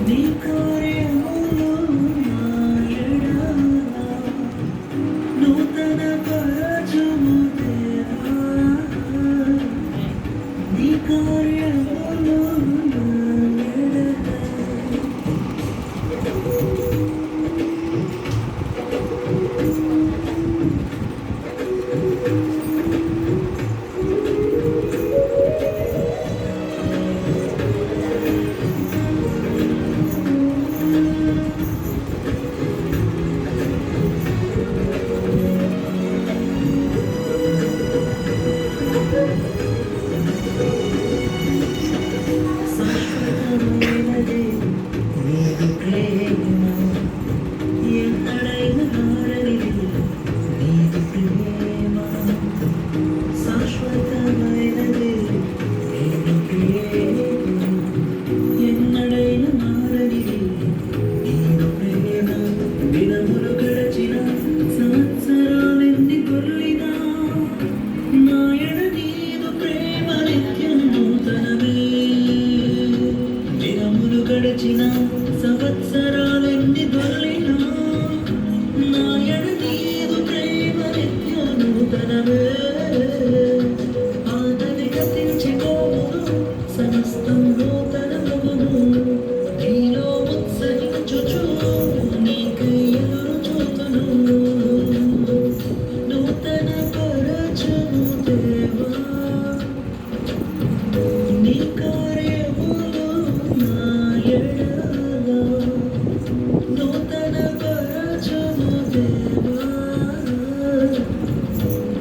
నీ కార్యములు నా ఎడల నూతన పరచుము దేవా. నీ కార్యములు నా ఎడల శాశ్వతమైనది నీదు ప్రేమ, ఎన్నడైనా మారనిది నీదు ప్రేమ. శాశ్వతమైనది నీదు ప్రేమ, ఎన్నడైనా మారనిది నీదు ప్రేమ. దినములు గడచిన సంవత్సరాలెన్ని దొర్లినా నా ఎడ నీదు ప్రేమ నిత్యం నూతనమే. దినములు గడచిన సంవత్సరాలెన్ని దొర్లినా నా ఎడ నీదు ప్రేమ నిత్యం నూతనమే. ఆదవి గతించిపోవును, సమస్తం నూతనమగును. నీలో ఉత్సహించుచు నీకై ఎదురు చూతును. నూతన పరచుము దేవా. నీ కార్యములు నా ఎడల నూతన పరచుము దేవా.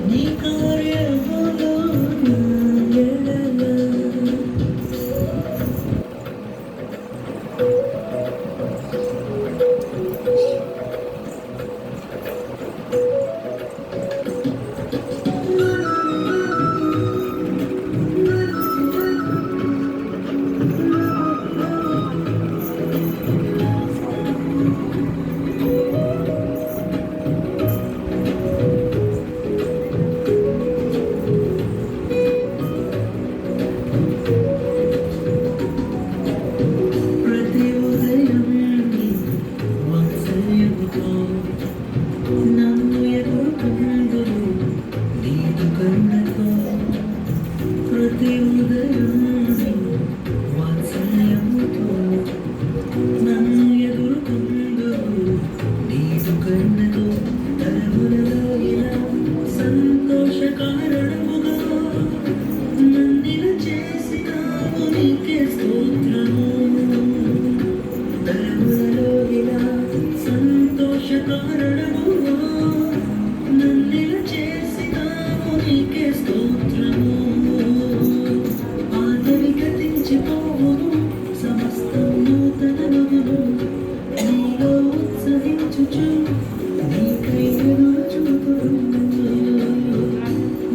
నీ కార్యములు నా ఎడల ప్రతి ఉదయం నీ వాత్సల్యముతో నన్ను ఎదుర్కొందును నీదు కరుణతో. ప్రతి ఉదయం నీ వాత్సల్యముతో నన్ను ఎదుర్కొందును నీదు కరుణతో. తరములలో ఇలా సంతోష కారణముగా నన్నిల చేసినావు నీకే స్తోత్రము. తరములలో ఇలా సంతోష కారణముగా నన్నిల చేసినావు నీకే స్తోత్రము. ఆదవి గతించిపోవును, సమస్తం నూతనమగును. నీలో ఉత్సహించుచు నీకై ఎదురు చూతును.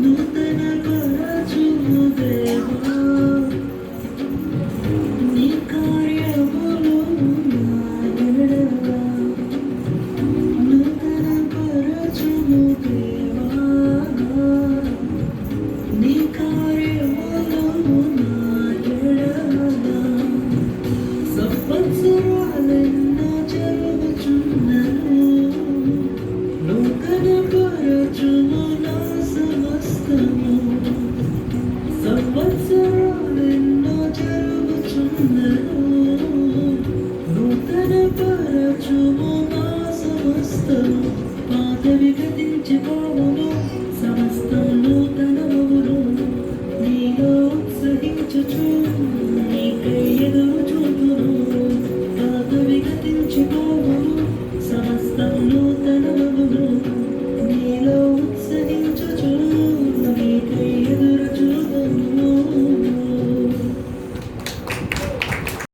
నూతన పరచుము దేవా. నీ కార్యములు నా ఎడల నూతన పరచుము దేవా. నీ కార్యములు నా ఎడల సంవత్సరాలెన్నో జరుగుచున్నను. నూతన పరచుము నా సమస్తము. సంవత్సరాలెన్నో జరుగుచున్నను. నూతన పరచుము నా సమస్తము. పాతవి గతించిపోవును, సమస్తం నూతనమగును. నీలో ఉత్సహించుచు నీకై ఎదురు